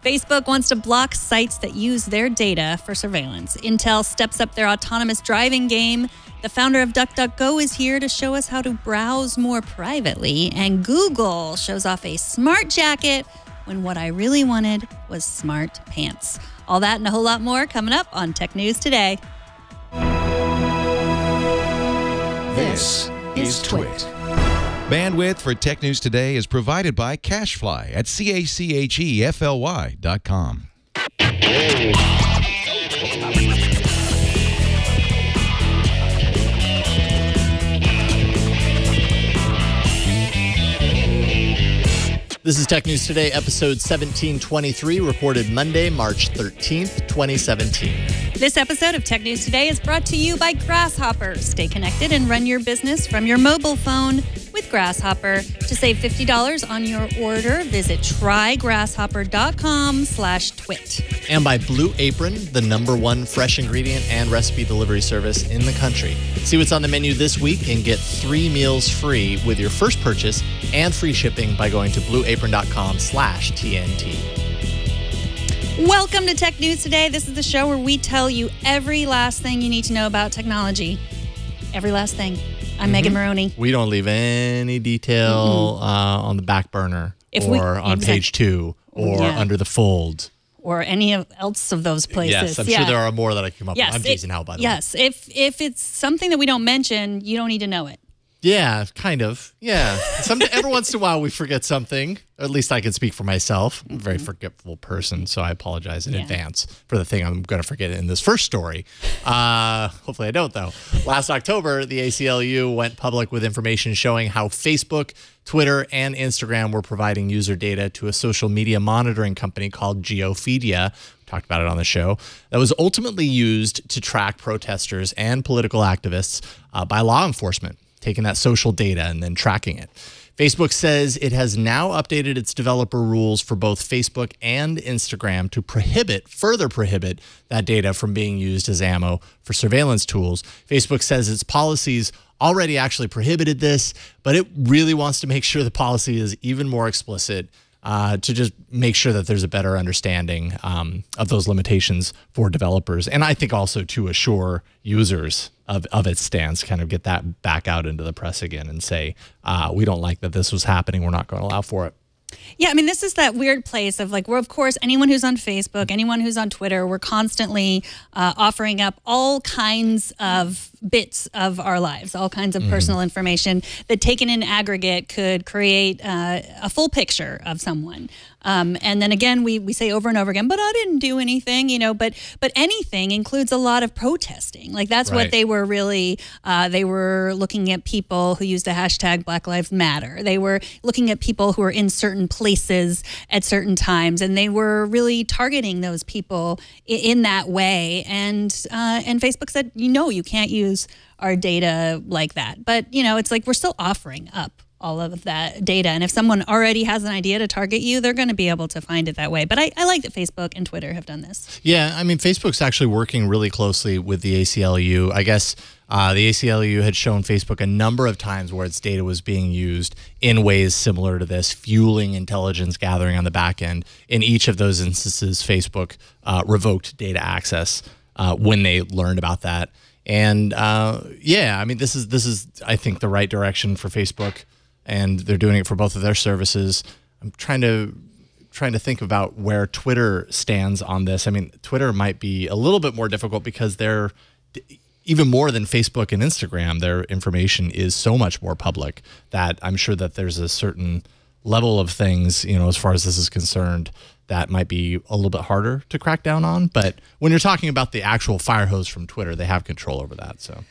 Facebook wants to block sites that use their data for surveillance. Intel steps up their autonomous driving game. The founder of DuckDuckGo is here to show us how to browse more privately. And Google shows off a smart jacket when what I really wanted was smart pants. All that and a whole lot more coming up on Tech News Today. This is Twit. Bandwidth for Tech News Today is provided by CacheFly at CACHEFLY.com. This is Tech News Today, episode 1723, recorded Monday, March 13th, 2017. This episode of Tech News Today is brought to you by Grasshopper. Stay connected and run your business from your mobile phone with Grasshopper. To save $50 on your order, visit trygrasshopper.com/twit. And by Blue Apron, the #1 fresh ingredient and recipe delivery service in the country. See what's on the menu this week and get 3 meals free with your first purchase and free shipping by going to blueapron.com/TNT. Welcome to Tech News Today. This is the show where we tell you every last thing you need to know about technology. Every last thing. I'm Megan Maroney. We don't leave any detail on the back burner on page 2 or under the fold. Or any else of those places. Yes, I'm sure there are more that I can come up with. I'm teasing out, by the way. Yes, if it's something that we don't mention, you don't need to know it. Yeah, kind of. Yeah. Every once in a while we forget something. Or at least I can speak for myself. I'm a very forgetful person, so I apologize in advance for the thing I'm going to forget in this first story. Hopefully I don't, though. Last October, the ACLU went public with information showing how Facebook, Twitter, and Instagram were providing user data to a social media monitoring company called Geofedia. We talked about it on the show. That was ultimately used to track protesters and political activists by law enforcement, taking that social data and then tracking it. Facebook says it has now updated its developer rules for both Facebook and Instagram to further prohibit that data from being used as ammo for surveillance tools. Facebook says its policies already actually prohibited this, but it really wants to make sure the policy is even more explicit to just make sure that there's a better understanding of those limitations for developers. And I think also to assure users of its stance, kind of get that back out into the press again and say, we don't like that this was happening. We're not going to allow for it. Yeah, I mean, this is that weird place of like, we're, of course, anyone who's on Facebook, anyone who's on Twitter, we're constantly offering up all kinds of bits of our lives, all kinds of personal information that taken in aggregate could create a full picture of someone. And then again, we say over and over again, but I didn't do anything, you know, but anything includes a lot of protesting. Like that's what they were really, they were looking at people who used the hashtag Black Lives Matter. They were looking at people who were in certain places at certain times, and they were really targeting those people in that way. And Facebook said, you can't use our data like that. But, you know, it's like we're still offering up all of that data. And if someone already has an idea to target you, they're going to be able to find it that way. But I like that Facebook and Twitter have done this. Yeah, I mean, Facebook's actually working really closely with the ACLU. I guess the ACLU had shown Facebook a number of times where its data was being used in ways similar to this, fueling intelligence gathering on the back end. In each of those instances, Facebook revoked data access when they learned about that. And yeah, I mean, this is I think the right direction for Facebook, and they're doing it for both of their services. I'm trying to think about where Twitter stands on this. I mean, Twitter might be a little bit more difficult because they're even more than Facebook and Instagram. Their information is so much more public that I'm sure that there's a certain level of things, you know, as far as this is concerned, that might be a little bit harder to crack down on. But when you're talking about the actual fire hose from Twitter, they have control over that. So.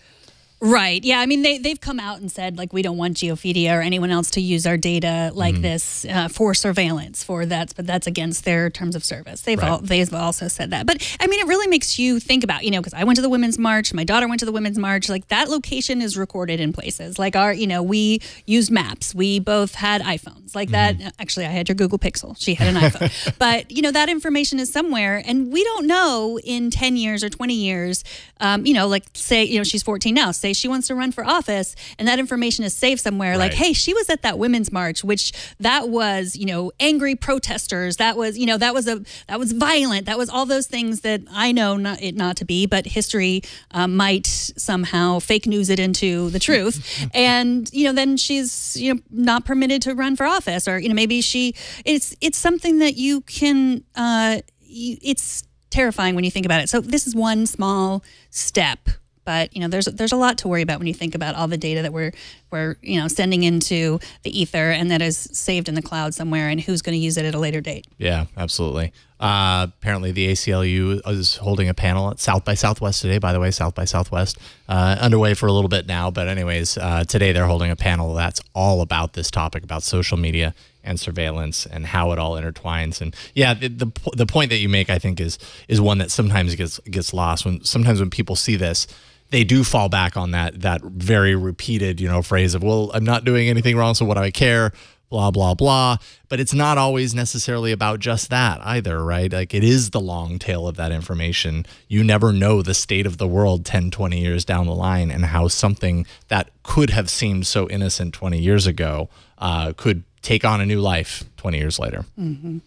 Right. Yeah. I mean, they've come out and said, like, we don't want Geofedia or anyone else to use our data like this for surveillance but that's against their terms of service. They've also said that. But I mean, it really makes you think about, you know, because I went to the Women's March, my daughter went to the Women's March, like that location is recorded in places like we used maps. We both had iPhones like that. Actually, I had your Google Pixel. She had an iPhone. But, you know, that information is somewhere, and we don't know in 10 years or 20 years, you know, like say, you know, she's 14 now. Say say she wants to run for office, and that information is saved somewhere. Right. Like, hey, she was at that women's march, which that was, angry protesters. That was, that was violent. That was all those things that I know not to be, but history might somehow fake news it into the truth. And, then she's, not permitted to run for office, or, maybe it's something that you can, it's terrifying when you think about it. So this is one small step, but there's a lot to worry about when you think about all the data that we're sending into the ether, and that is saved in the cloud somewhere, and who's going to use it at a later date. Yeah, absolutely. Apparently the ACLU is holding a panel at South by Southwest today. By the way, South by Southwest underway for a little bit now, but anyways, today they're holding a panel that's all about this topic, about social media and surveillance and how it all intertwines. And yeah, the point that you make, I think, is one that sometimes gets lost. Sometimes when people see this, they do fall back on that very repeated, phrase of, well, I'm not doing anything wrong, so what do I care? Blah, blah, blah. But it's not always necessarily about just that either, right? Like, it is the long tail of that information. You never know the state of the world 10, 20 years down the line, and how something that could have seemed so innocent 20 years ago could take on a new life 20 years later. Mm-hmm.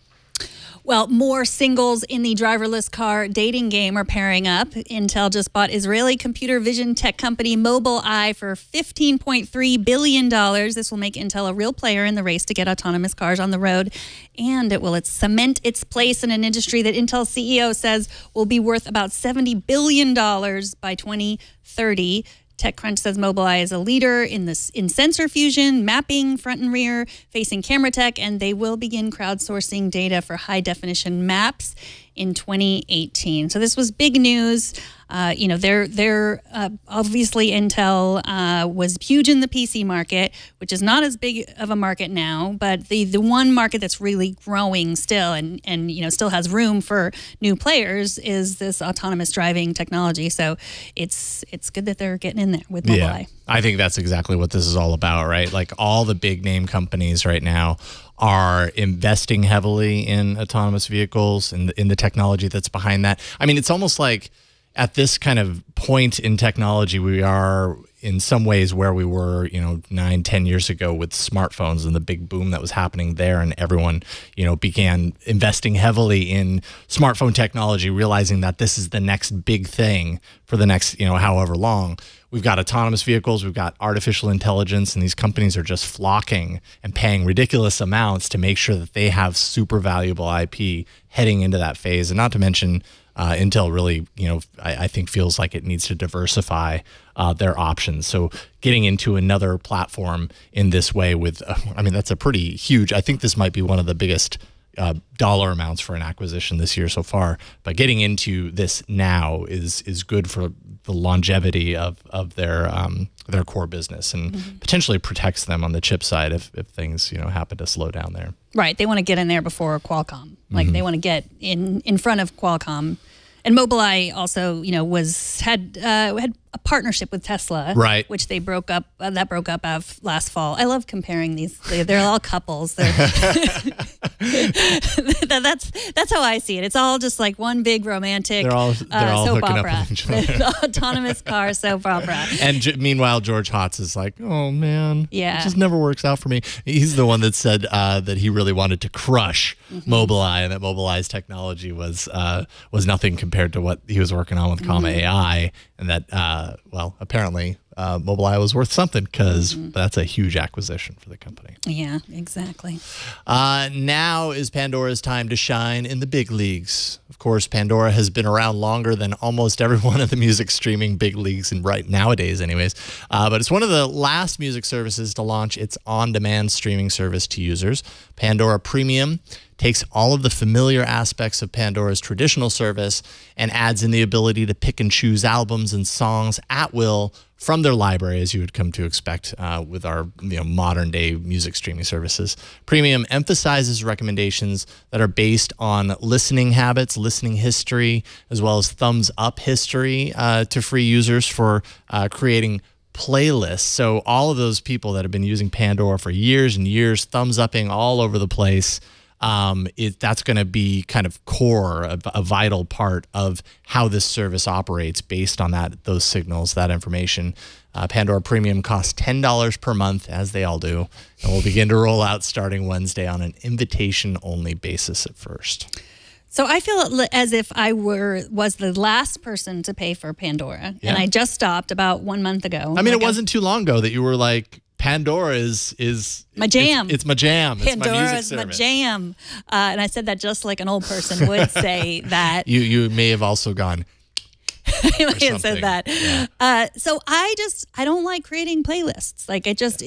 Well, more singles in the driverless car dating game are pairing up. Intel just bought Israeli computer vision tech company MobileEye for $15.3 billion. This will make Intel a real player in the race to get autonomous cars on the road. And it will cement its place in an industry that Intel's CEO says will be worth about $70 billion by 2030. TechCrunch says MobileEye is a leader in sensor fusion, mapping front and rear, facing camera tech, and they will begin crowdsourcing data for high-definition maps in 2018. So this was big news. They're obviously Intel was huge in the PC market, which is not as big of a market now, but the one market that's really growing still and still has room for new players is this autonomous driving technology. So it's good that they're getting in there with MobileEye. Yeah, I think that's exactly what this is all about, right? Like, all the big name companies right now are investing heavily in autonomous vehicles and in the technology that's behind that. I mean, it's almost like at this kind of point in technology, we are in some ways where we were, 9, 10 years ago with smartphones and the big boom that was happening there. And everyone, began investing heavily in smartphone technology, realizing that this is the next big thing for the next, however long. We've got autonomous vehicles, we've got artificial intelligence, and these companies are just flocking and paying ridiculous amounts to make sure that they have super valuable IP heading into that phase. And not to mention, Intel really, I think feels like it needs to diversify their options. So getting into another platform in this way with, that's a pretty huge, I think this might be one of the biggest dollar amounts for an acquisition this year so far. But getting into this now is good for the longevity of their core business, and potentially protects them on the chip side if things happen to slow down there. Right, they want to get in there before Qualcomm. Like they want to get in front of Qualcomm. And MobileEye also, had a partnership with Tesla, right? Which they broke up. That broke up last fall. I love comparing these. They're all couples. That's how I see it. It's all just like one big romantic. They're all soap hooking opera. up with each other. The autonomous car soap opera. And meanwhile, George Hotz is like, oh man, yeah, it just never works out for me. He's the one that said that he really wanted to crush MobileEye, and that MobileEye's technology was nothing compared to what he was working on with Comma AI, and that apparently MobileEye was worth something, because that's a huge acquisition for the company. Yeah, exactly. Now is Pandora's time to shine in the big leagues. Of course, Pandora has been around longer than almost every one of the music streaming big leagues, and right nowadays anyways. But it's one of the last music services to launch its on-demand streaming service to users. Pandora Premium takes all of the familiar aspects of Pandora's traditional service and adds in the ability to pick and choose albums and songs at will from their library, as you would come to expect with our modern day music streaming services. Premium emphasizes recommendations that are based on listening habits, listening history, as well as thumbs up history to free users for creating playlists. So all of those people that have been using Pandora for years and years, thumbs upping all over the place, that's going to be kind of core, a vital part of how this service operates based on those signals, that information. Pandora Premium costs $10 per month, as they all do, and will begin to roll out starting Wednesday on an invitation-only basis at first. So I feel as if I was the last person to pay for Pandora, and I just stopped about 1 month ago. I mean, it wasn't too long ago that you were like, Pandora is my jam. It's my jam. Pandora it's my music is my jam. And I said that just like an old person would say that. You may have also gone. I may have said that. Yeah. So I don't like creating playlists. Like it just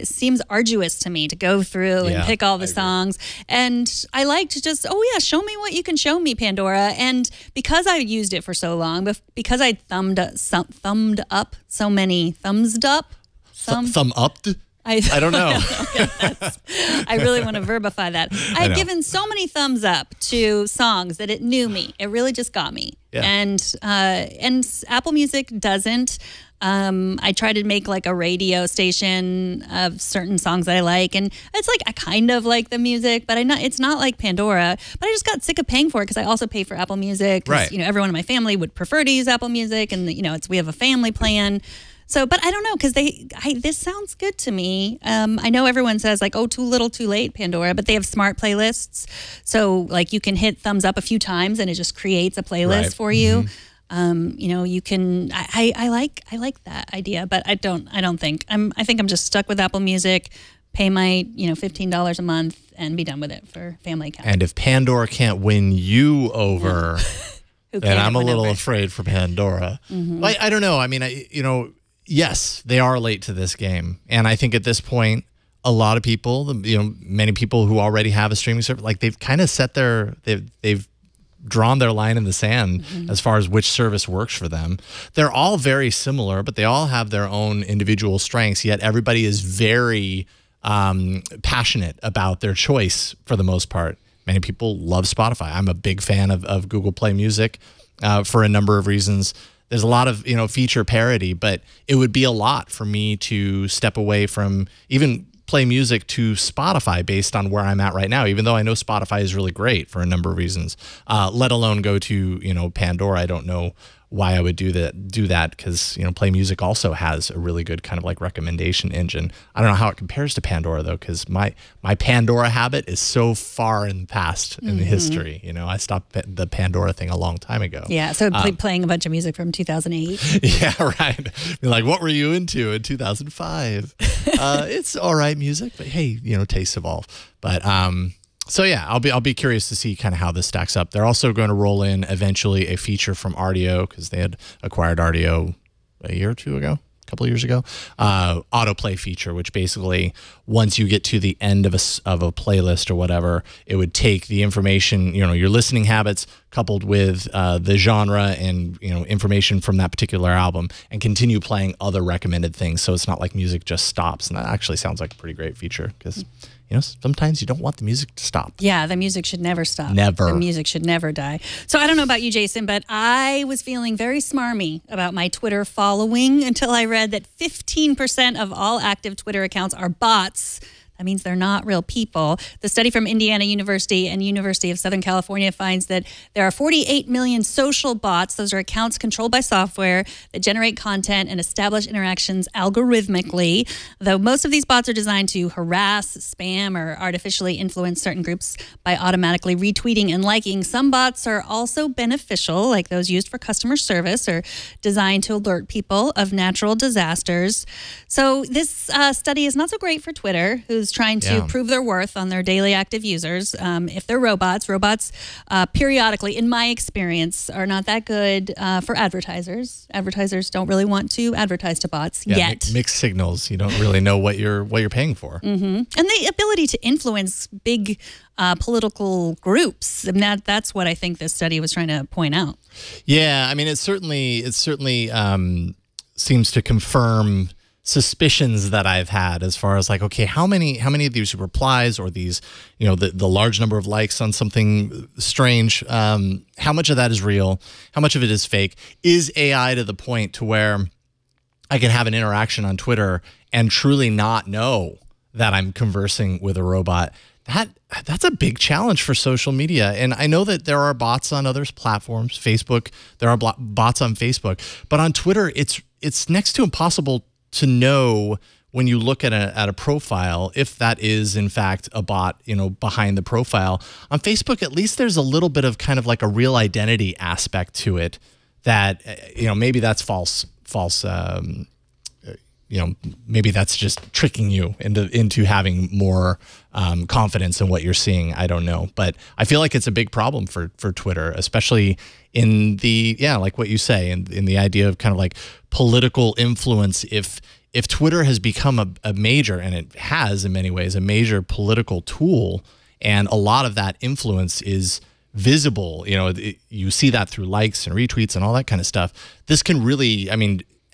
seems arduous to me to go through and pick all the songs. And I like to just, show me what you can show me, Pandora. And because I used it for so long, because I thumbed up so many thumbs up. Thumb upped? I don't know. I really want to verbify that. I had given so many thumbs up to songs that it knew me. It really just got me. Yeah. And Apple Music doesn't. I try to make like a radio station of certain songs that I like, and it's like I kind of like the music, but it's not like Pandora. But I just got sick of paying for it because I also pay for Apple Music. Right. You know, everyone in my family would prefer to use Apple Music, and we have a family plan. So, but I don't know, because this sounds good to me. I know everyone says like, oh, too little, too late, Pandora, but they have smart playlists. So like you can hit thumbs up a few times and it just creates a playlist for you. You can, I like that idea, but I think I'm just stuck with Apple Music, pay my, $15 a month and be done with it for family account. And if Pandora can't win you over, then I'm a little afraid for Pandora. I don't know. I mean, yes, they are late to this game. And I think at this point, a lot of people, many people who already have a streaming service, like they've kind of set they've drawn their line in the sand as far as which service works for them. They're all very similar, but they all have their own individual strengths, yet everybody is very passionate about their choice for the most part. Many people love Spotify. I'm a big fan of Google Play Music for a number of reasons. There's a lot of, feature parity, but it would be a lot for me to step away from even play music to Spotify based on where I'm at right now, even though I know Spotify is really great for a number of reasons, let alone go to, Pandora. I don't know why I would do that because, Play Music also has a really good kind of like recommendation engine. I don't know how it compares to Pandora though, because my Pandora habit is so far in the past in history. I stopped the Pandora thing a long time ago. Yeah, so playing a bunch of music from 2008. Yeah, right. You're like, what were you into in 2005? It's all right music, but hey, tastes evolve. But so yeah, I'll be curious to see kind of how this stacks up. They're also going to roll in eventually a feature from Rdio because they had acquired Rdio a year or two ago, a couple of years ago. Autoplay feature, which basically once you get to the end of a playlist or whatever, it would take the information, your listening habits coupled with the genre and information from that particular album and continue playing other recommended things. So it's not like music just stops, and that actually sounds like a pretty great feature because. Sometimes you don't want the music to stop. Yeah, the music should never stop. Never. The music should never die. So I don't know about you, Jason, but I was feeling very smarmy about my Twitter following until I read that 15% of all active Twitter accounts are bots. That means they're not real people. The study from Indiana University and University of Southern California finds that there are 48 million social bots. Those are accounts controlled by software that generate content and establish interactions algorithmically. Though most of these bots are designed to harass, spam, or artificially influence certain groups by automatically retweeting and liking, some bots are also beneficial, like those used for customer service or designed to alert people of natural disasters. So this study is not so great for Twitter, who's trying to prove their worth on their daily active users. If they're robots periodically, in my experience, are not that good for advertisers. Advertisers don't really want to advertise to bots yet. Mixed signals. You don't really know what you're paying for. And the ability to influence big political groups. I mean, that's what I think this study was trying to point out. Yeah, I mean, it certainly seems to confirm suspicions that I've had as far as like, okay, how many of these replies or these, the large number of likes on something strange, how much of that is real? How much of it is fake? Is AI to the point to where I can have an interaction on Twitter and truly not know that I'm conversing with a robot? That's a big challenge for social media. And I know that there are bots on other platforms, Facebook, there are bots on Facebook, but on Twitter, it's next to impossible to know when you look at a profile if that is in fact a bot, behind the profile. On Facebook, at least there's a little bit of kind of like a real identity aspect to it that, maybe that's false, maybe that's just tricking you into having more confidence in what you're seeing. I don't know. But I feel like it's a big problem for Twitter, especially in like what you say, in the idea of kind of like political influence. If Twitter has become a major, and it has in many ways, a major political tool, and a lot of that influence is visible, you see that through likes and retweets and all that kind of stuff. This can really,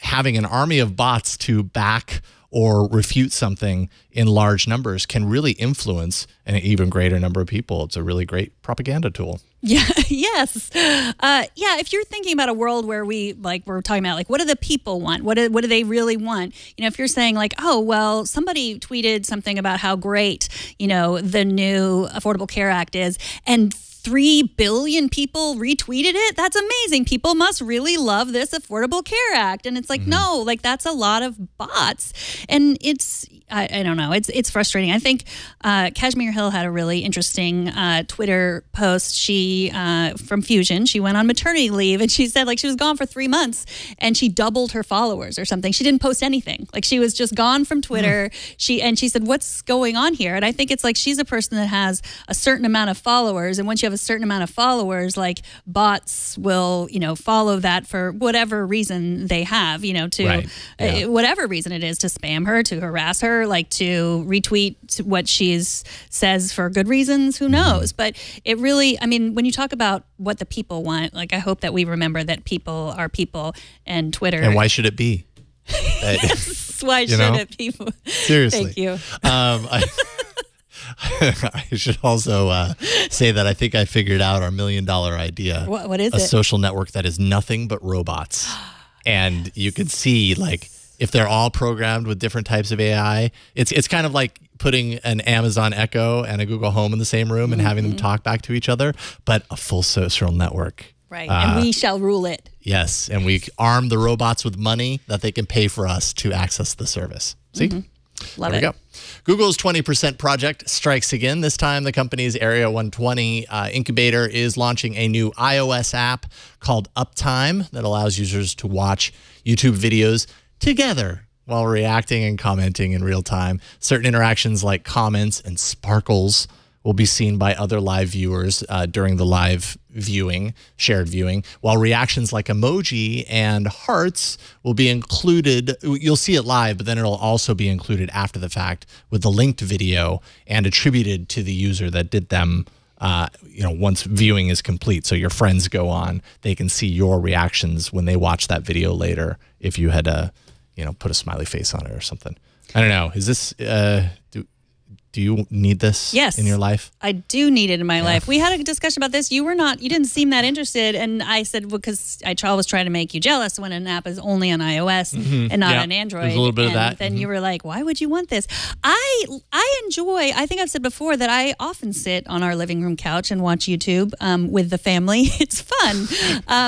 having an army of bots to back or refute something in large numbers can really influence an even greater number of people. It's a really great propaganda tool. Yeah. Yes. If you're thinking about a world where we're talking about what do the people want? What do they really want? If you're saying oh, well, somebody tweeted something about how great, the new Affordable Care Act is, and 3 billion people retweeted it. That's amazing. People must really love this Affordable Care Act. And it's no, that's a lot of bots. And it's, I don't know, it's frustrating. I think Kashmir Hill had a really interesting Twitter post. She, from Fusion, she went on maternity leave, and she said she was gone for 3 months and she doubled her followers or something. She didn't post anything. She was just gone from Twitter. She said, what's going on here? And I think it's she's a person that has a certain amount of followers. And once you have a certain amount of followers, bots will, follow that for whatever reason they have, whatever reason it is, to spam her, to harass her, to retweet what she says for good reasons, who knows? But it really, when you talk about what the people want, I hope that we remember that people are people, and Twitter. And why should it be? Yes, why should it be? Seriously. Thank you. I should also say that I think I figured out our $1 million idea. What is it? A social network that is nothing but robots. And you could see, if they're all programmed with different types of AI, it's kind of like putting an Amazon Echo and a Google Home in the same room and having them talk back to each other, but a full social network. Right, and we shall rule it. Yes, and we arm the robots with money that they can pay for us to access the service. See? Love there it. we go. Google's 20% project strikes again. This time, the company's Area 120 incubator is launching a new iOS app called Uptime that allows users to watch YouTube videos together while reacting and commenting in real time. Certain interactions like comments and sparkles will be seen by other live viewers during the live viewing, shared viewing, while reactions like emoji and hearts will be included. You'll see it live, but then it'll also be included after the fact with the linked video and attributed to the user that did them, once viewing is complete. So your friends go on, they can see your reactions when they watch that video later if you had, put a smiley face on it or something. I don't know. Is this, do you need this in your life? I do need it in my life. We had a discussion about this. You didn't seem that interested. And I said, because I was trying to make you jealous when an app is only on iOS and not on Android. There's a little bit of that. Then you were like, why would you want this? I enjoy, I think I've said before that I often sit on our living room couch and watch YouTube with the family. It's fun.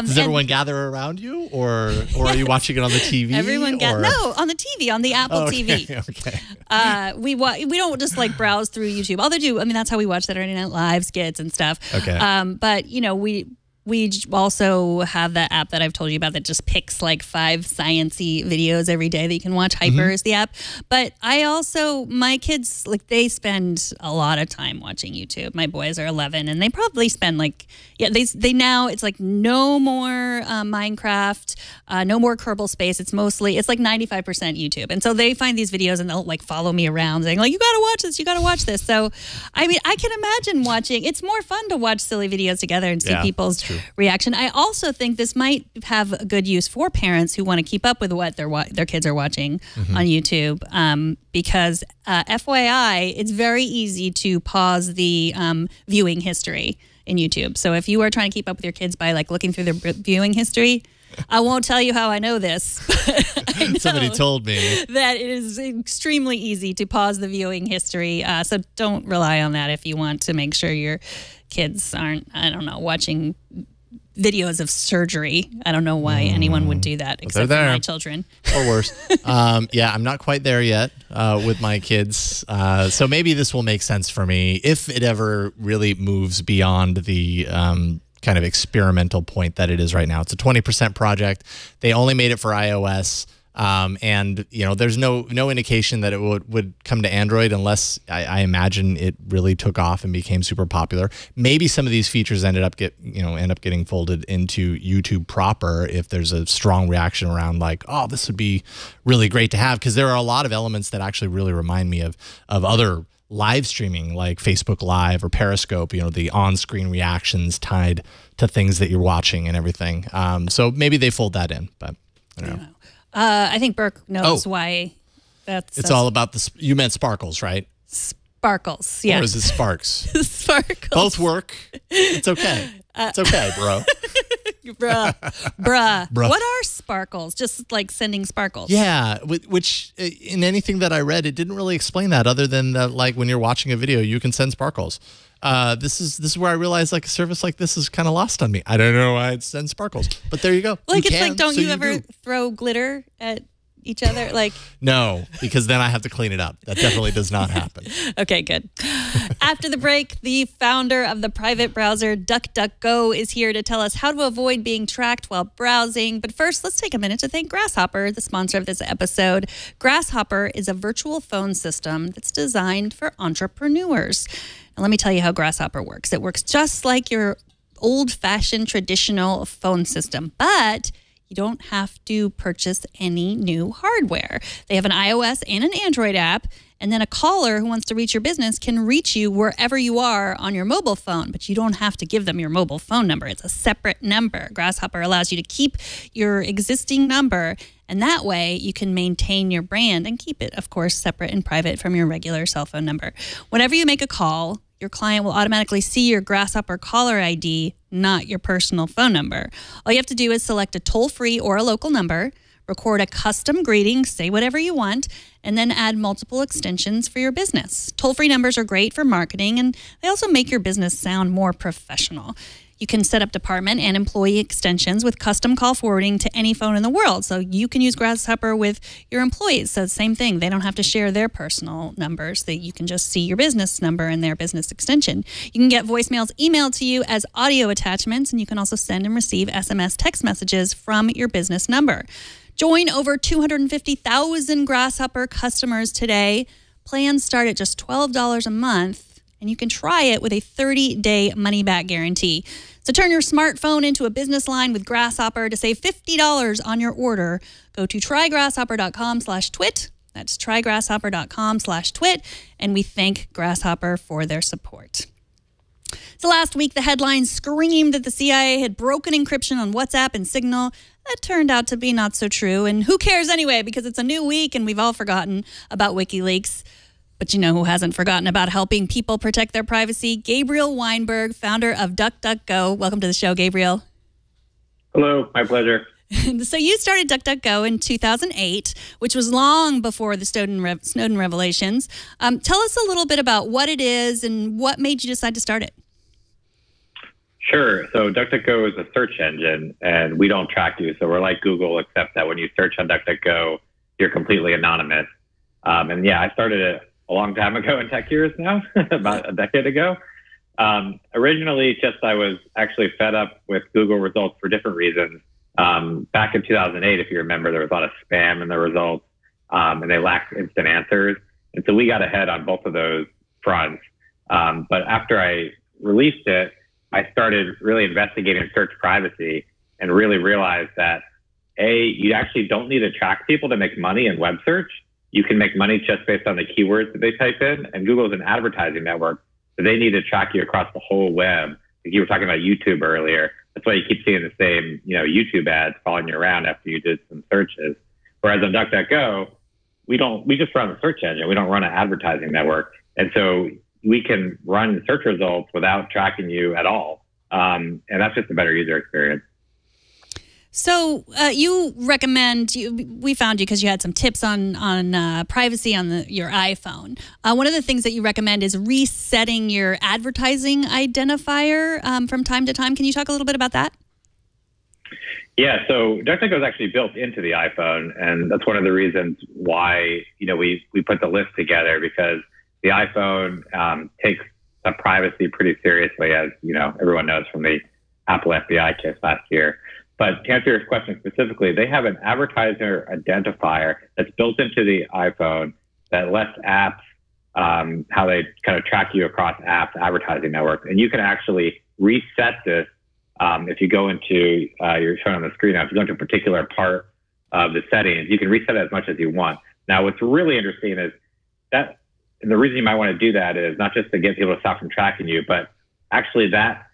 Does everyone gather around you, or are you watching it on the TV? Everyone no, on the TV, on the Apple TV. Okay. We don't just browse through YouTube. Although that's how we watch Saturday Night Live skits and stuff. Okay. But we also have that app that I've told you about that just picks 5 science-y videos every day that you can watch. Hyper is the app. But I also, my kids, they spend a lot of time watching YouTube. My boys are 11, and they probably spend they now, it's no more Minecraft, no more Kerbal Space. It's 95% YouTube. And so they find these videos and they'll follow me around saying you got to watch this, you got to watch this. So, I can imagine watching, it's more fun to watch silly videos together and see people's reaction. I also think this might have a good use for parents who want to keep up with what their kids are watching on YouTube, because FYI, it's very easy to pause the viewing history in YouTube. So if you are trying to keep up with your kids by looking through their viewing history, I won't tell you how I know this, but I know Somebody told me that it is extremely easy to pause the viewing history. So don't rely on that if you want to make sure your kids aren't, I don't know, watching videos of surgery. I don't know why anyone would do that except for my children. Or worse. Yeah, I'm not quite there yet with my kids. So maybe this will make sense for me if it ever really moves beyond the kind of experimental point that it is right now. It's a 20% project. They only made it for iOS. And, you know, there's no indication that it would come to Android unless I imagine it really took off and became super popular. Maybe some of these features end up getting folded into YouTube proper if there's a strong reaction around like, oh, this would be really great to have, because there are a lot of elements that actually really remind me of other live streaming like Facebook Live or Periscope, you know, the on-screen reactions tied to things that you're watching and everything. So maybe they fold that in, but I don't know. I think Burke knows why that's... It's all about the... You meant sparkles, right? Sparkles, yeah. Or is it sparks? Sparkles. Both work. It's okay. It's okay, bro. Bruh. What are sparkles? Just like sending sparkles. Yeah, which in anything that I read, it didn't really explain that other than that, like when you're watching a video, you can send sparkles. This is where I realized like a service like this is kind of lost on me. I don't know why it sends sparkles, but there you go. Like you it's can, like, don't so you ever throw glitter at each other? Like no, because then I have to clean it up. That definitely does not happen. Okay, good. After the break, the founder of the private browser DuckDuckGo is here to tell us how to avoid being tracked while browsing. But first, let's take a minute to thank Grasshopper, the sponsor of this episode. Grasshopper is a virtual phone system that's designed for entrepreneurs. Now, let me tell you how Grasshopper works. It works just like your old-fashioned traditional phone system, but you don't have to purchase any new hardware. They have an iOS and an Android app, and then a caller who wants to reach your business can reach you wherever you are on your mobile phone, but you don't have to give them your mobile phone number. It's a separate number. Grasshopper allows you to keep your existing number, and that way you can maintain your brand and keep it, of course, separate and private from your regular cell phone number. Whenever you make a call, your client will automatically see your Grasshopper caller ID, not your personal phone number. All you have to do is select a toll-free or a local number, record a custom greeting, say whatever you want, and then add multiple extensions for your business. Toll-free numbers are great for marketing, and they also make your business sound more professional. You can set up department and employee extensions with custom call forwarding to any phone in the world. So you can use Grasshopper with your employees. So same thing. They don't have to share their personal numbers. You can just see your business number and their business extension. You can get voicemails emailed to you as audio attachments, and you can also send and receive SMS text messages from your business number. Join over 250,000 Grasshopper customers today. Plans start at just $12 a month, and you can try it with a 30-day money-back guarantee. So turn your smartphone into a business line with Grasshopper. To save $50 on your order, go to trygrasshopper.com/twit. That's trygrasshopper.com/twit, and we thank Grasshopper for their support. So last week, the headlines screamed that the CIA had broken encryption on WhatsApp and Signal. That turned out to be not so true, and who cares anyway, because it's a new week and we've all forgotten about WikiLeaks. But you know who hasn't forgotten about helping people protect their privacy? Gabriel Weinberg, founder of DuckDuckGo. Welcome to the show, Gabriel. Hello, my pleasure. So you started DuckDuckGo in 2008, which was long before the Snowden revelations. Tell us a little bit about what it is and what made you decide to start it. Sure. So DuckDuckGo is a search engine, and we don't track you. So we're like Google, except that when you search on DuckDuckGo, you're completely anonymous. And yeah, I started it a long time ago in tech years now, about a decade ago. Originally, I was actually fed up with Google results for different reasons. Back in 2008, if you remember, there was a lot of spam in the results, and they lacked instant answers. And so we got ahead on both of those fronts. But after I released it, I started really investigating search privacy and really realized that, you actually don't need to track people to make money in web search. You can make money just based on the keywords that they type in. And Google is an advertising network, so they need to track you across the whole web. Like you were talking about YouTube earlier. That's why you keep seeing the same, YouTube ads following you around after you did some searches. Whereas on DuckDuckGo, we just run a search engine. We don't run an advertising network. And so we can run search results without tracking you at all. And that's just a better user experience. So you recommend, we found you because you had some tips on privacy on your iPhone. One of the things that you recommend is resetting your advertising identifier from time to time. Can you talk a little bit about that? Yeah, so DuckDuckGo is actually built into the iPhone, and that's one of the reasons why we put the list together, because the iPhone takes privacy pretty seriously, as everyone knows from the Apple FBI case last year. But to answer your question specifically, they have an advertiser identifier that's built into the iPhone that lets apps, how they kind of track you across apps, advertising networks. And you can actually reset this if you go into, you're showing on the screen now, if you go into a particular part of the settings, you can reset it as much as you want. Now, what's really interesting is that, and the reason you might want to do that is not just to get people to stop from tracking you, but actually that,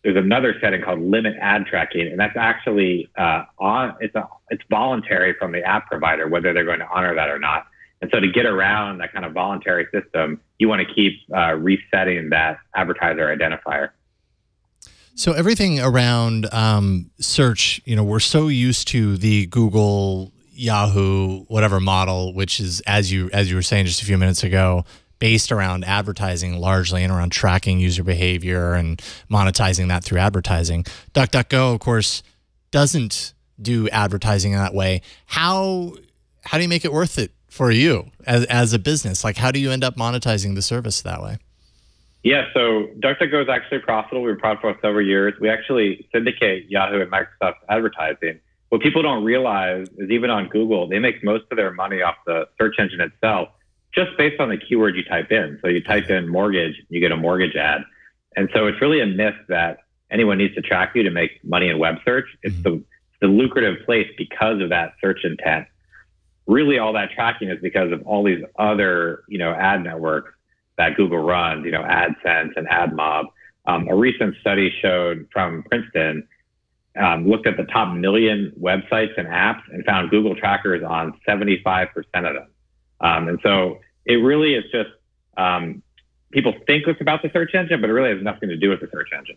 there's another setting called limit ad tracking, and that's actually it's voluntary from the app provider whether they're going to honor that or not. And so to get around that kind of voluntary system, you want to keep resetting that advertiser identifier. So everything around search, we're so used to the Google, Yahoo, whatever model, which is, as you were saying just a few minutes ago, based around advertising largely and around tracking user behavior and monetizing that through advertising. DuckDuckGo, of course, doesn't do advertising in that way. How do you make it worth it for you as a business? Like, how do you end up monetizing the service that way? Yeah, so DuckDuckGo is actually profitable. We've been profitable for several years. We actually syndicate Yahoo and Microsoft advertising. What people don't realize is even on Google, they make most of their money off the search engine itself, just based on the keyword you type in. So you type in mortgage, you get a mortgage ad. And so it's really a myth that anyone needs to track you to make money in web search. It's the lucrative place because of that search intent. Really, all that tracking is because of all these other, ad networks that Google runs, AdSense and AdMob. A recent study showed from Princeton, looked at the top 1 million websites and apps and found Google trackers on 75% of them. And so it really is just, people think it's about the search engine, but it really has nothing to do with the search engine.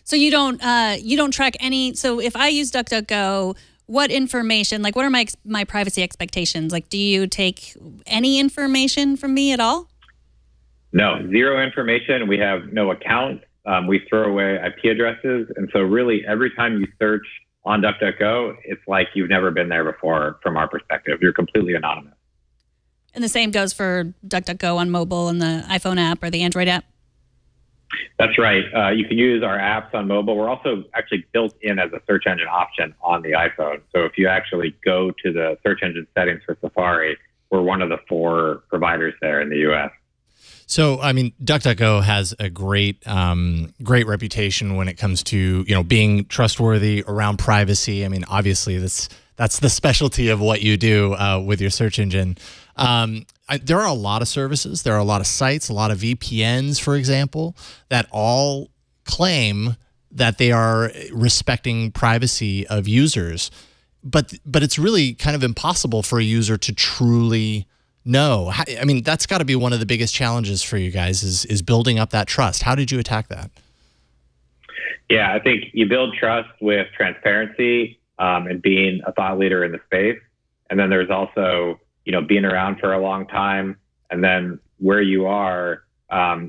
So you don't track any. So if I use DuckDuckGo, what information, like what are my privacy expectations? Like, do you take any information from me at all? No, zero information. We have no accounts. We throw away IP addresses. And so really every time you search on DuckDuckGo, it's like you've never been there before from our perspective. You're completely anonymous. And the same goes for DuckDuckGo on mobile and the iPhone app or the Android app? That's right. You can use our apps on mobile. We're also actually built in as a search engine option on the iPhone. So if you actually go to the search engine settings for Safari, we're one of the 4 providers there in the U.S. So, I mean, DuckDuckGo has a great reputation when it comes to, being trustworthy around privacy. I mean, obviously, that's the specialty of what you do with your search engine. There are a lot of services. There are a lot of sites, a lot of VPNs, for example, that all claim that they are respecting privacy of users. But it's really kind of impossible for a user to truly know. I mean, that's got to be one of the biggest challenges for you guys is building up that trust. How did you attack that? Yeah, I think you build trust with transparency and being a thought leader in the space. And then there's also, being around for a long time, and then where you are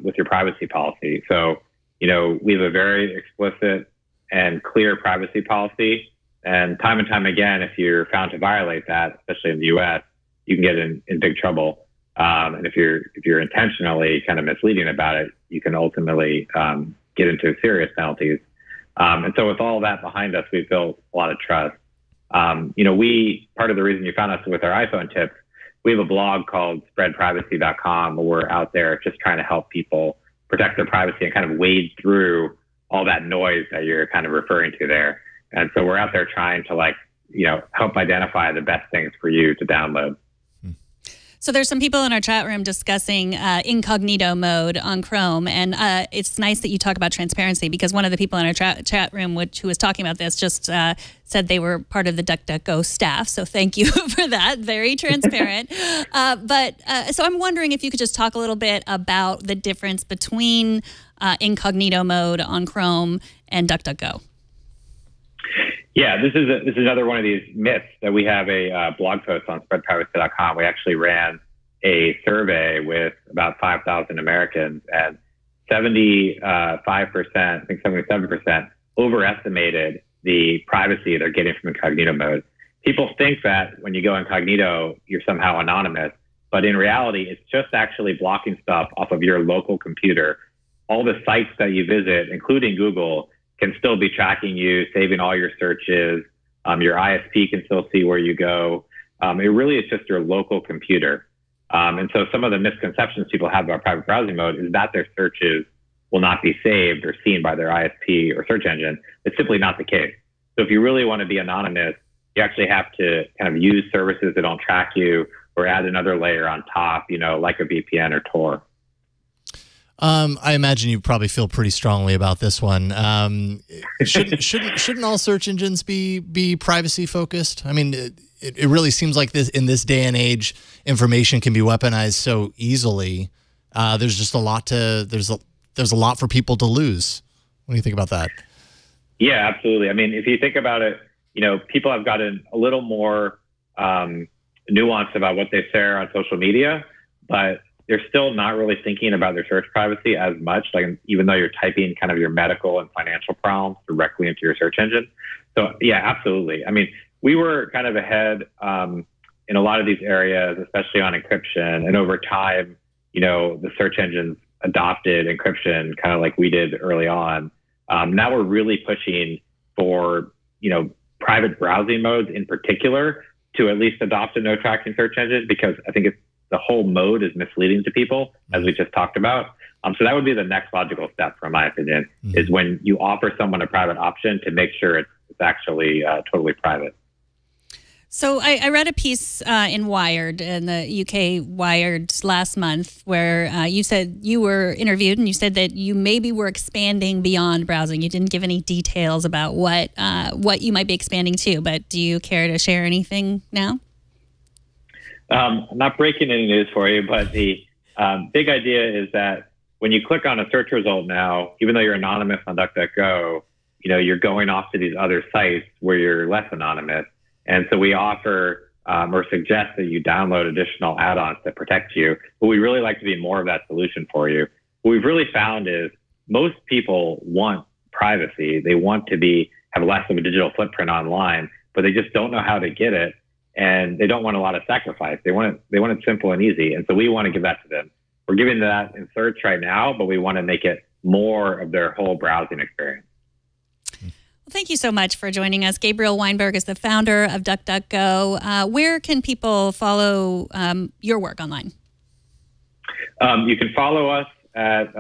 with your privacy policy. So, we have a very explicit and clear privacy policy. And time again, if you're found to violate that, especially in the U.S., you can get in big trouble. And if you're intentionally kind of misleading about it, you can ultimately get into serious penalties. And so with all that behind us, we've built a lot of trust. Part of the reason you found us with our iPhone tips, we have a blog called spreadprivacy.com where we're out there just trying to help people protect their privacy and kind of wade through all that noise that you're kind of referring to there. And so we're out there trying to help identify the best things for you to download. So there's some people in our chat room discussing incognito mode on Chrome, and it's nice that you talk about transparency because one of the people in our chat room who was talking about this just said they were part of the DuckDuckGo staff. So thank you for that. Very transparent. So I'm wondering if you could just talk a little bit about the difference between incognito mode on Chrome and DuckDuckGo. Yeah, this is another one of these myths that we have a blog post on spreadprivacy.com. We actually ran a survey with about 5,000 Americans, and 75%, I think 77%, overestimated the privacy they're getting from incognito mode. People think that when you go incognito, you're somehow anonymous, but in reality, it's just actually blocking stuff off of your local computer. All the sites that you visit, including Google, can still be tracking you, saving all your searches. Your ISP can still see where you go. It really is just your local computer. And so some of the misconceptions people have about private browsing mode is that their searches will not be saved or seen by their ISP or search engine. It's simply not the case. So if you really want to be anonymous, you actually have to kind of use services that don't track you or add another layer on top, like a VPN or Tor. I imagine you probably feel pretty strongly about this one. Shouldn't all search engines be privacy focused? I mean, it really seems like in this day and age, information can be weaponized so easily. There's just a lot there's a lot for people to lose. What do you think about that? Yeah, absolutely. I mean, if you think about it, people have gotten a little more nuanced about what they share on social media, but they're still not really thinking about their search privacy as much, like even though you're typing kind of your medical and financial problems directly into your search engine. So yeah, absolutely. I mean, we were kind of ahead in a lot of these areas, especially on encryption. And over time, the search engines adopted encryption kind of like we did early on. Now we're really pushing for, private browsing modes in particular to at least adopt a no tracking search engine, because I think the whole mode is misleading to people, as we just talked about. So that would be the next logical step, from my opinion, is when you offer someone a private option to make sure it's actually totally private. So I read a piece in Wired, in the UK Wired last month, where you said you were interviewed and you said that you maybe were expanding beyond browsing. You didn't give any details about what you might be expanding to, but do you care to share anything now? I'm not breaking any news for you, but the big idea is that when you click on a search result now, even though you're anonymous on DuckDuckGo, you're going off to these other sites where you're less anonymous. And so we offer or suggest that you download additional add-ons that protect you. But we really like to be more of that solution for you. What we've really found is most people want privacy. They want to have less of a digital footprint online, but they just don't know how to get it. And they don't want a lot of sacrifice. They want it simple and easy. And so we want to give that to them. We're giving that in search right now, but we want to make it more of their whole browsing experience. Well, thank you so much for joining us. Gabriel Weinberg is the founder of DuckDuckGo. Where can people follow your work online? You can follow us at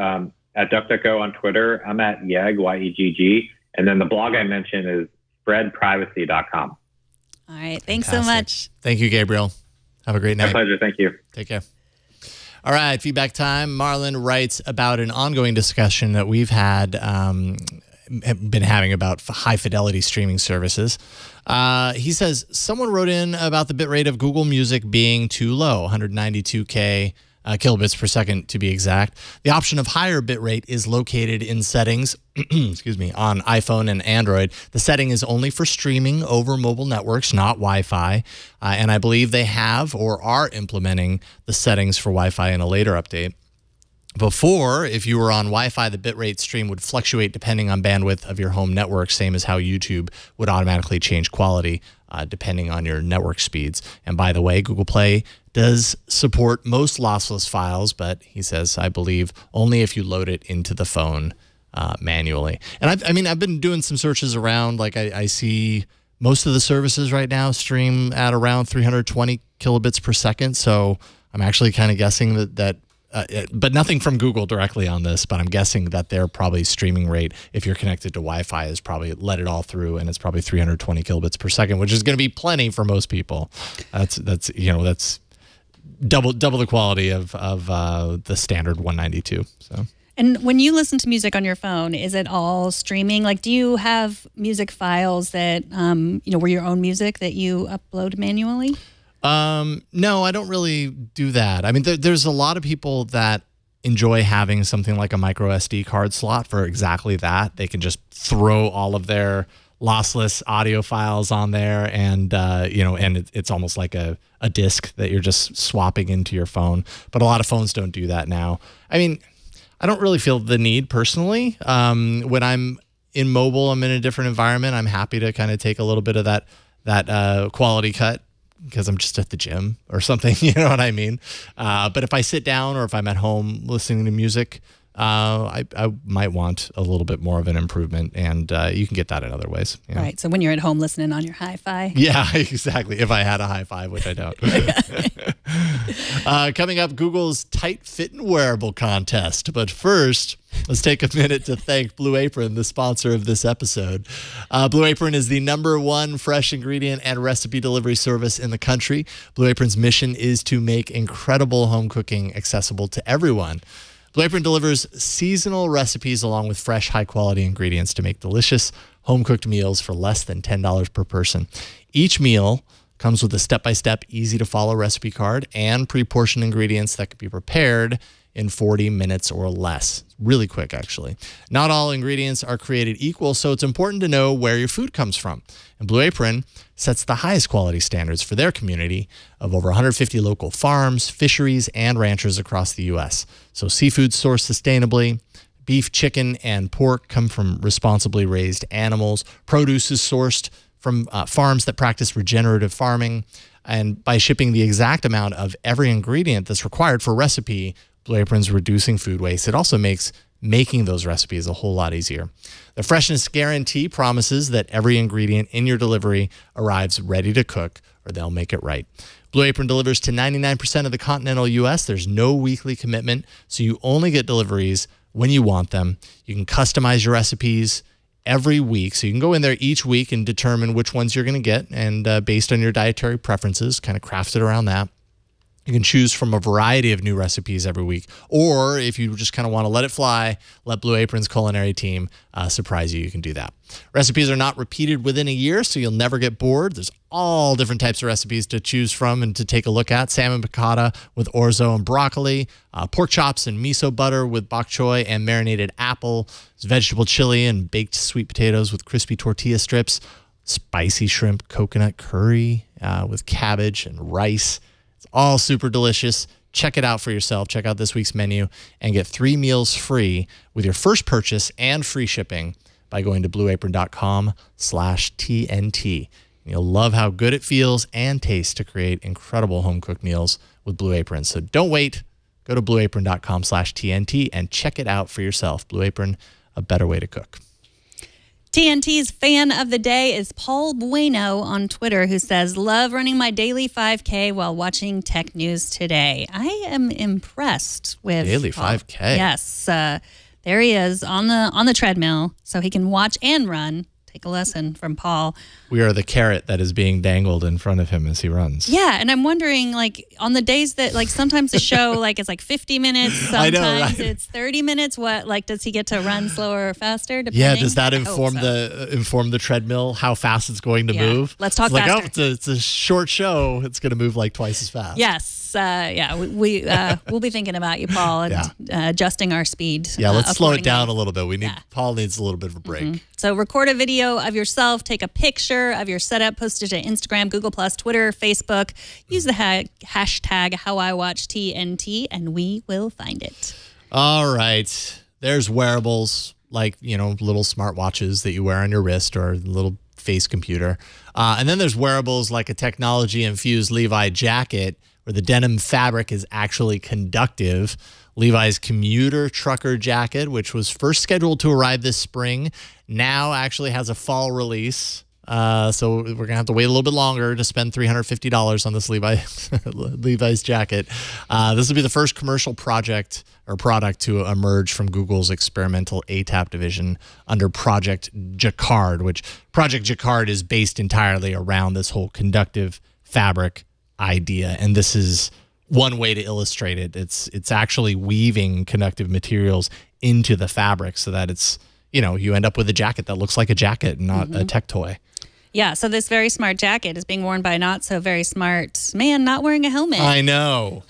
DuckDuckGo on Twitter. I'm at Yegg, Y-E-G-G. And then the blog I mentioned is spreadprivacy.com. All right. Thanks so much. Thank you, Gabriel. Have a great night. My pleasure. Thank you. Take care. All right. Feedback time. Marlon writes about an ongoing discussion that we've been having about high fidelity streaming services. He says, someone wrote in about the bitrate of Google Music being too low, 192K kilobits per second to be exact. The option of higher bitrate is located in settings, excuse me, on iPhone and Android. The setting is only for streaming over mobile networks, not Wi-Fi. And I believe they have or are implementing the settings for Wi-Fi in a later update. Before, if you were on Wi-Fi, the bitrate stream would fluctuate depending on bandwidth of your home network, same as how YouTube would automatically change quality depending on your network speeds. And by the way, Google Play does support most lossless files, but he says, I believe, only if you load it into the phone manually. And I've been doing some searches around. Like I see most of the services right now stream at around 320 kilobits per second. So I'm actually kind of guessing that but nothing from Google directly on this, but I'm guessing that their probably streaming rate, if you're connected to Wi-Fi, is probably let it all through, and it's probably 320 kilobits per second, which is going to be plenty for most people. That's double the quality of the standard 192. So. And when you listen to music on your phone, is it all streaming? Like, do you have music files that were your own music that you upload manually? No, I don't really do that. I mean, there's a lot of people that enjoy having something like a micro SD card slot for exactly that. They can just throw all of their lossless audio files on there, and and it's almost like a disc that you're just swapping into your phone. But a lot of phones don't do that now. I mean, I don't really feel the need personally. When I'm in mobile, I'm in a different environment. I'm happy to kind of take a little bit of that quality cut because I'm just at the gym or something. You know what I mean? But if I sit down or if I'm at home listening to music, I might want a little bit more of an improvement, and you can get that in other ways. You know? Right. So when you're at home listening on your hi-fi. Yeah, exactly. If I had a hi-fi, which I don't. Coming up, Google's tight fit and wearable contest. But first, let's take a minute to thank Blue Apron, the sponsor of this episode. Blue Apron is the #1 fresh ingredient and recipe delivery service in the country. Blue Apron's mission is to make incredible home cooking accessible to everyone. Blue Apron delivers seasonal recipes along with fresh, high-quality ingredients to make delicious home-cooked meals for less than $10 per person. Each meal comes with a step-by-step, easy-to-follow recipe card and pre-portioned ingredients that can be prepared in 40 minutes or less. Really quick, actually. Not all ingredients are created equal, so it's important to know where your food comes from. And Blue Apron sets the highest quality standards for their community of over 150 local farms, fisheries, and ranchers across the U.S. So seafood sourced sustainably, beef, chicken, and pork come from responsibly raised animals. Produce is sourced from farms that practice regenerative farming. And by shipping the exact amount of every ingredient that's required for a recipe, Blue Apron's reducing food waste. It also makes making those recipes a whole lot easier. The freshness guarantee promises that every ingredient in your delivery arrives ready to cook, or they'll make it right. Blue Apron delivers to 99% of the continental U.S. There's no weekly commitment, so you only get deliveries when you want them. You can customize your recipes every week, so you can go in there each week and determine which ones you're going to get, and based on your dietary preferences, kind of craft it around that. You can choose from a variety of new recipes every week. Or if you just kind of want to let it fly, let Blue Apron's culinary team surprise you, you can do that. Recipes are not repeated within a year, so you'll never get bored. There's all different types of recipes to choose from and to take a look at. Salmon piccata with orzo and broccoli, pork chops and miso butter with bok choy and marinated apple, vegetable chili and baked sweet potatoes with crispy tortilla strips, spicy shrimp coconut curry with cabbage and rice. All super delicious. Check it out for yourself. Check out this week's menu and get 3 meals free with your first purchase and free shipping by going to blueapron.com/TNT. You'll love how good it feels and tastes to create incredible home-cooked meals with Blue Apron. So don't wait. Go to blueapron.com/TNT and check it out for yourself. Blue Apron, a better way to cook. TNT's fan of the day is Paul Bueno on Twitter, who says, "Love running my daily 5K while watching Tech News Today." I am impressed with Daily Paul. 5K. Yes, there he is on the treadmill, so he can watch and run. Take a lesson from Paul. We are the carrot that is being dangled in front of him as he runs. Yeah, and I'm wondering, like, on the days that, like, sometimes the show, like, it's like 50 minutes, sometimes I know, right? it's 30 minutes. What, like, does he get to run slower or faster? Yeah, does that I hope inform so. inform the treadmill how fast it's going to Yeah. move? Let's talk it's like, faster. oh, it's a short show. It's going to move like twice as fast. Yes, we'll be thinking about you, Paul, and adjusting our speed. Yeah, let's slow it down accordingly. a little bit. We need Yeah. Paul needs a little bit of a break. So record a video of yourself, take a picture of your setup, post it to Instagram, Google+, Twitter, Facebook. Use the hashtag HowIWatchTNT, and we will find it. All right. There's wearables like, little smartwatches that you wear on your wrist or a little face computer. And then there's wearables like a technology-infused Levi jacket where the denim fabric is actually conductive. Levi's commuter trucker jacket, which was first scheduled to arrive this spring, now actually has a fall release. So we're going to have to wait a little bit longer to spend $350 on this Levi's jacket. This will be the first commercial project or product to emerge from Google's experimental ATAP division under Project Jacquard, which Project Jacquard is based entirely around this whole conductive fabric idea. And this is one way to illustrate it. It's actually weaving conductive materials into the fabric so that it's, you end up with a jacket that looks like a jacket and not a tech toy. Yeah, so this very smart jacket is being worn by a not so very smart man not wearing a helmet. I know.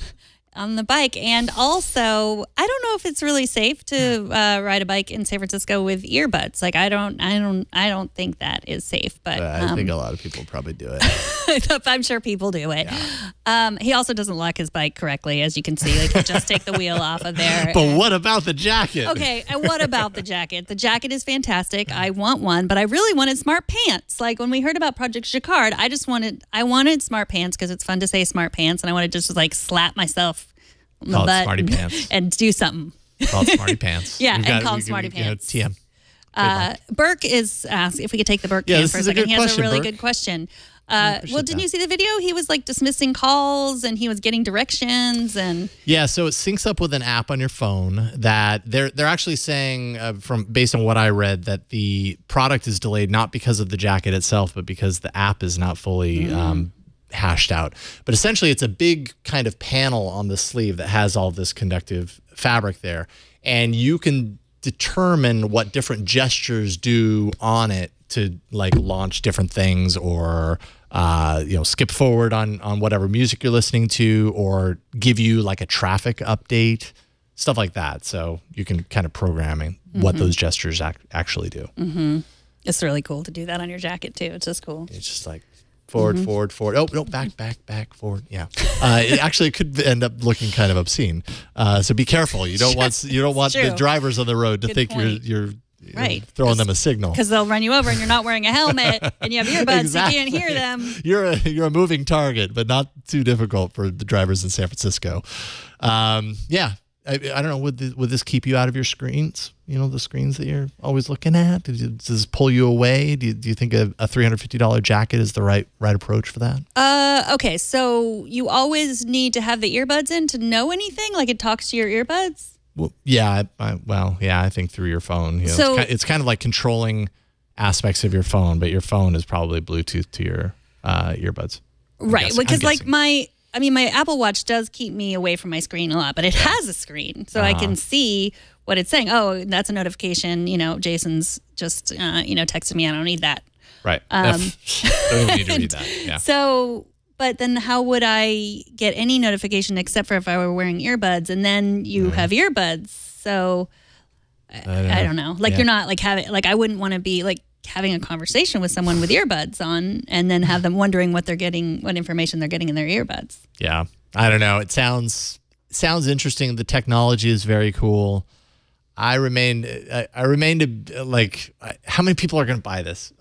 on the bike. And also, I don't know if it's really safe to ride a bike in San Francisco with earbuds. Like, I don't think that is safe. But I think a lot of people probably do it. I'm sure people do it. Yeah. He also doesn't lock his bike correctly, as you can see. Like, he'll just take the wheel off of there. But what about the jacket? Okay, and what about the jacket? The jacket is fantastic. I want one, but I really wanted smart pants. Like, when we heard about Project Jacquard, I wanted smart pants because it's fun to say smart pants, and I wanted to just like slap myself on the butt Smarty Pants and do something. Called Smarty Pants. Yeah, and call them Smarty Pants. TM. Burke is asked if we could take the Burke cam for a second. He has a really good question. Well, didn't you see the video? He was like dismissing calls and he was getting directions and yeah. So it syncs up with an app on your phone that they're actually saying based on what I read that the product is delayed not because of the jacket itself, but because the app is not fully hashed out. But essentially, it's a big kind of panel on the sleeve that has all this conductive fabric there, and you can determine what different gestures do on it to like launch different things or skip forward on whatever music you're listening to or give you like a traffic update, stuff like that. So you can kind of programming what those gestures actually do. It's really cool to do that on your jacket too. It's just cool. It's just like forward, forward. Oh, no, back, forward. Yeah. It actually could end up looking kind of obscene. So be careful. You don't want the drivers on the road to think you're throwing them a signal. Because they'll run you over and you're not wearing a helmet and you have earbuds, exactly. You can't hear them. You're a moving target, but not too difficult for the drivers in San Francisco. I don't know, would this keep you out of your screens? You know, the screens that you're always looking at? Does this pull you away? Do you think a $350 jacket is the right approach for that? Okay, so you always need to have the earbuds in to know anything? Like it talks to your earbuds? Well, yeah. I think through your phone. You know, so it's kind of like controlling aspects of your phone, but your phone is probably Bluetooth to your earbuds. Right, because like my Apple Watch does keep me away from my screen a lot, but it has a screen, so I can see what it's saying. Oh, that's a notification. You know, Jason's just texted me. I don't need that. Right. Don't even need to read that. Yeah. So, but then how would I get any notification except for if I were wearing earbuds? And then you have earbuds, so I don't know. Like you're not like having like I wouldn't want to be like having a conversation with someone with earbuds on and then have them wondering what information they're getting in their earbuds. Yeah. I don't know. It sounds interesting. The technology is very cool. I remain like, how many people are going to buy this?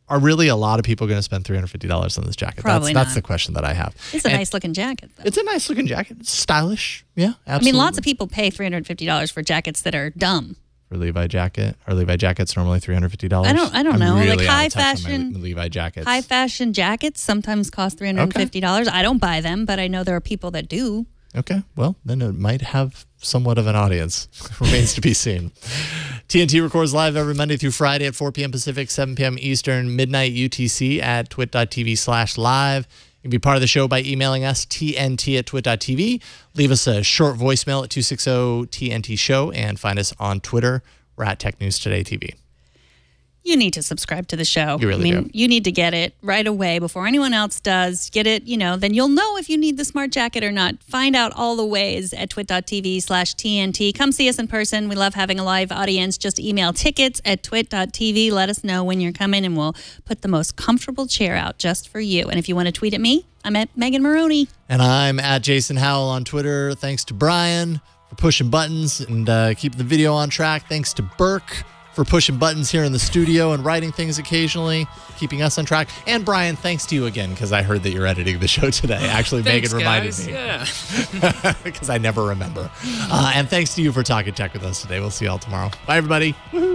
Are really a lot of people going to spend $350 on this jacket? Probably that's not. the question that I have. It's a nice looking jacket, though. It's a nice looking jacket. It's stylish. Yeah, absolutely. I mean, lots of people pay $350 for jackets that are dumb. For Levi jacket? Are Levi jackets normally $350? I don't know. Really like high fashion Levi jackets. High fashion jackets sometimes cost $350. Okay. I don't buy them, but I know there are people that do. Okay. Well, then it might have somewhat of an audience. Remains to be seen. TNT records live every Monday through Friday at 4 p.m. Pacific, 7 p.m. Eastern, midnight UTC at twit.tv/live. You can be part of the show by emailing us, tnt@twit.tv. Leave us a short voicemail at 260-TNT-SHOW and find us on Twitter. We're at Tech News Today TV. You need to subscribe to the show. You really do. You need to get it right away before anyone else does. Get it, then you'll know if you need the smart jacket or not. Find out all the ways at twit.tv/TNT. Come see us in person. We love having a live audience. Just email tickets at twit.tv. Let us know when you're coming, and we'll put the most comfortable chair out just for you. And if you want to tweet at me, I'm at Megan Maroney. And I'm at Jason Howell on Twitter. Thanks to Brian for pushing buttons and keeping the video on track. Thanks to Burke for pushing buttons here in the studio and writing things occasionally, keeping us on track. And Brian, thanks to you again, because I heard that you're editing the show today. Actually, thanks, Megan reminded guys. me. Yeah. Because I never remember. And thanks to you for talking tech with us today. We'll see you all tomorrow. Bye, everybody. Woo-hoo.